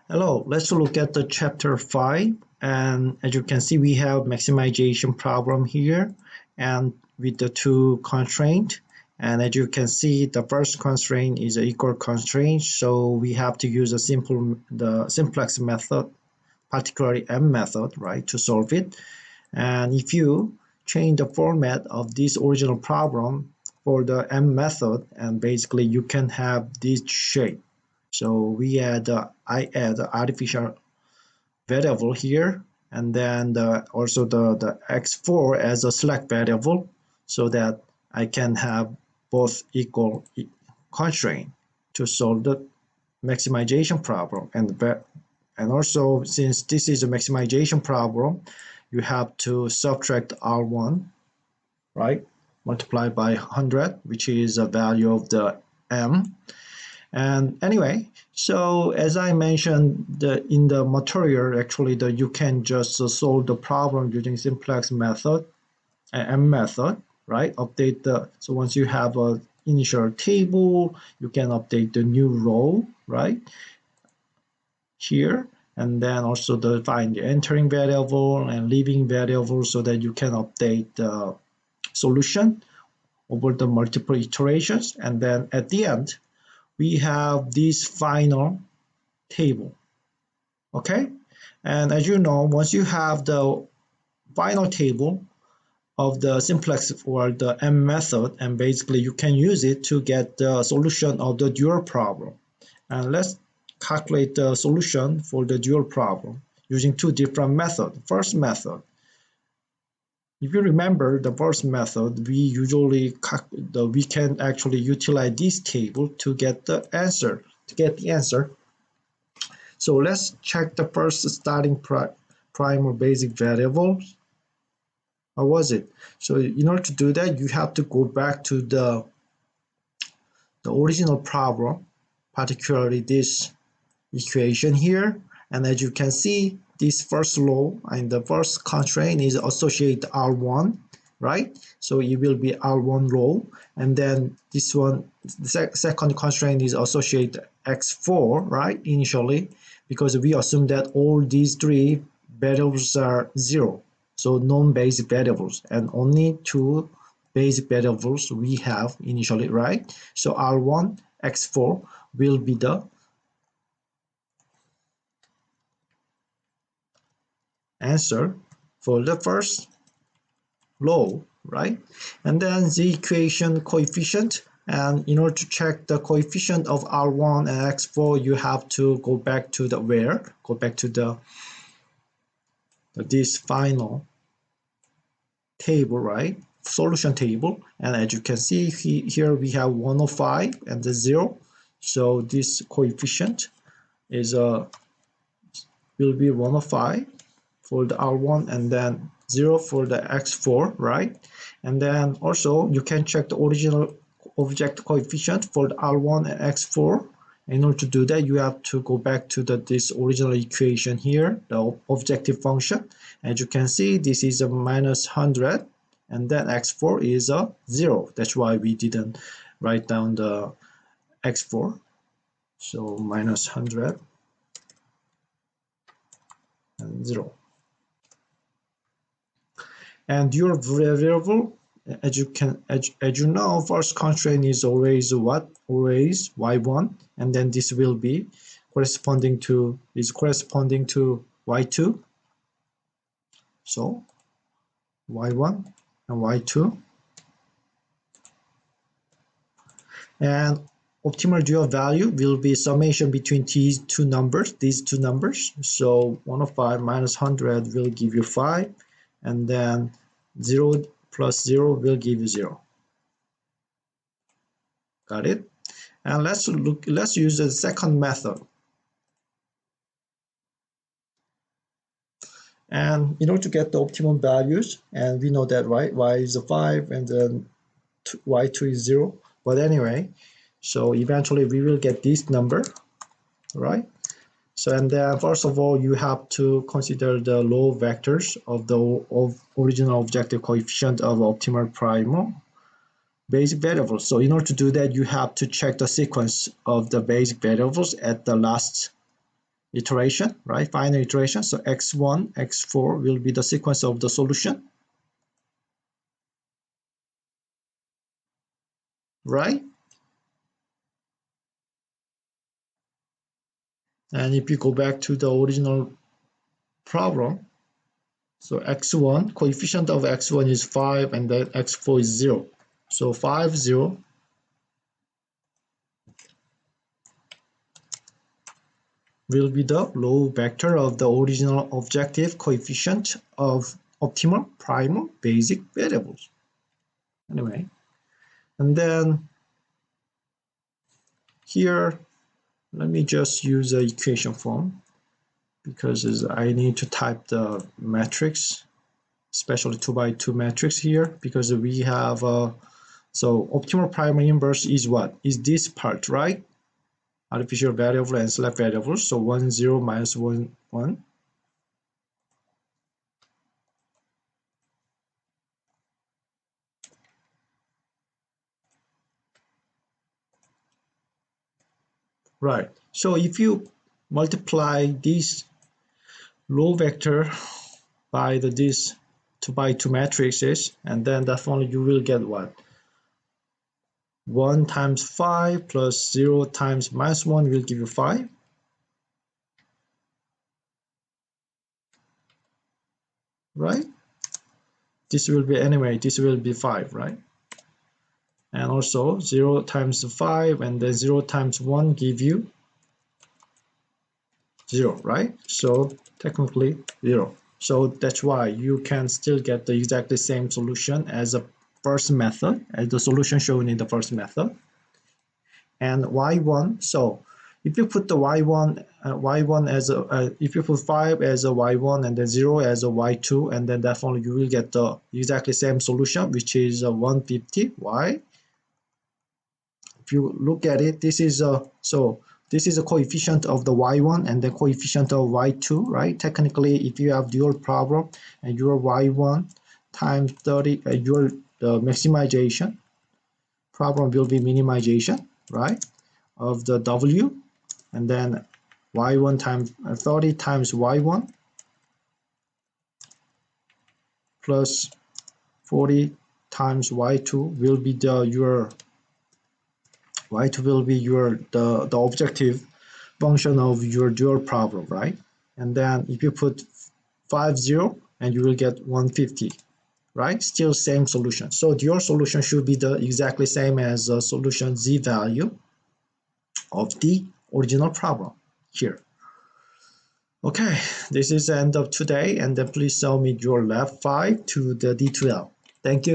Hello, let's look at the chapter 5, and as you can see we have maximization problem here and with the two constraints. And as you can see, the first constraint is an equal constraint, so we have to use the simplex method, particularly M method, right, to solve it. And if you change the format of this original problem for the M method, and basically you can have this shape. So I add the artificial variable here, and then also the x4 as a select variable, so that I can have both equal constraint to solve the maximization problem. And also, since this is a maximization problem, you have to subtract R1, right, multiplied by 100, which is a value of the M. And anyway, so as I mentioned, in the material, actually, you can just solve the problem using simplex method, M method, right? So once you have a initial table, you can update the new row, right? Here, and then also find the entering variable and leaving variable so that you can update the solution over the multiple iterations. And then at the end, we have this final table. Okay, and as you know, once you have the final table of the simplex or the M method, and basically you can use it to get the solution of the dual problem. And let's calculate the solution for the dual problem using two different methods. First method, if you remember the first method, we can actually utilize this table to get the answer. So let's check the first starting prime or basic variables. How was it? So in order to do that, you have to go back to the original problem, particularly this equation here. And as you can see, this first law and the first constraint is associate R1, right? So it will be R1 row. And then this one, the second constraint is associate X4, right? Initially, because we assume that all these three variables are 0. So non-basic variables, and only two basic variables we have initially, right? So R1, X4 will be the answer for the first law, right? And then the equation coefficient, and in order to check the coefficient of R1 and X4, you have to go back to this final table, right? Solution table. And as you can see here we have 105 and the 0. So this coefficient is will be 105 for the R1 and then 0 for the X4, right? And then also you can check the original object coefficient for the R1 and X4. In order to do that, you have to go back to this original equation here, the objective function. As you can see, this is a minus 100, and then X4 is a 0. That's why we didn't write down the X4. So minus 100 and 0. And your variable, as you know, first constraint is always what? Always y1, and then this will be corresponding to y2. So y1 and y2. And optimal dual value will be summation between these two numbers. So 105 minus 100 will give you 5, and then 0 plus 0 will give you 0. Got it? And let's use the second method. And in order to get the optimum values, and we know that, right? Y is a 5 and then y2 is 0. But anyway, so eventually we will get this number, right? So, and then first of all, you have to consider the low vectors of the original objective coefficient of optimal prime basic variables. So in order to do that, you have to check the sequence of the basic variables at the last iteration, right? Final iteration. So x1, x4 will be the sequence of the solution, right? And if you go back to the original problem, so x1, coefficient of x1 is 5 and then x4 is 0. So 5, 0 will be the row vector of the original objective coefficient of optimal, primal, basic variables. Anyway, and then here, let me just use the equation form because I need to type the matrix, especially 2 by 2 matrix here, because we have so optimal primal inverse is what? Is this part, right? Artificial variable and select variables. So 1, 0, minus 1, 1. Right. So if you multiply this row vector by this 2 by 2 matrices, and then definitely you will get what? 1 times 5 plus 0 times minus 1 will give you 5. Right? This will be, anyway, this will be 5, right? And also 0 times 5 and then 0 times 1 give you 0, right? So technically 0. So that's why you can still get the exactly same solution as the first method, as the solution shown in the first method. And y1, so if you put the y1 as a, if you put 5 as a y1 and then 0 as a y2, and then definitely you will get the exactly same solution, which is 150. Why? If you look at it, this is a, so this is a coefficient of the y1 and the coefficient of y2, right? Technically, if you have dual problem and your y1 times 30, your the maximization problem will be minimization, right, of the w, and then y1 times 30 times y1 plus 40 times y2 will be your y2 will be your the objective function of your dual problem, right? And then if you put 5, 0, and you will get 150, right? Still same solution. So your solution should be the exactly same as the solution z value of the original problem here. Okay, this is the end of today, and then please submit your lab 5 to the D2L. Thank you.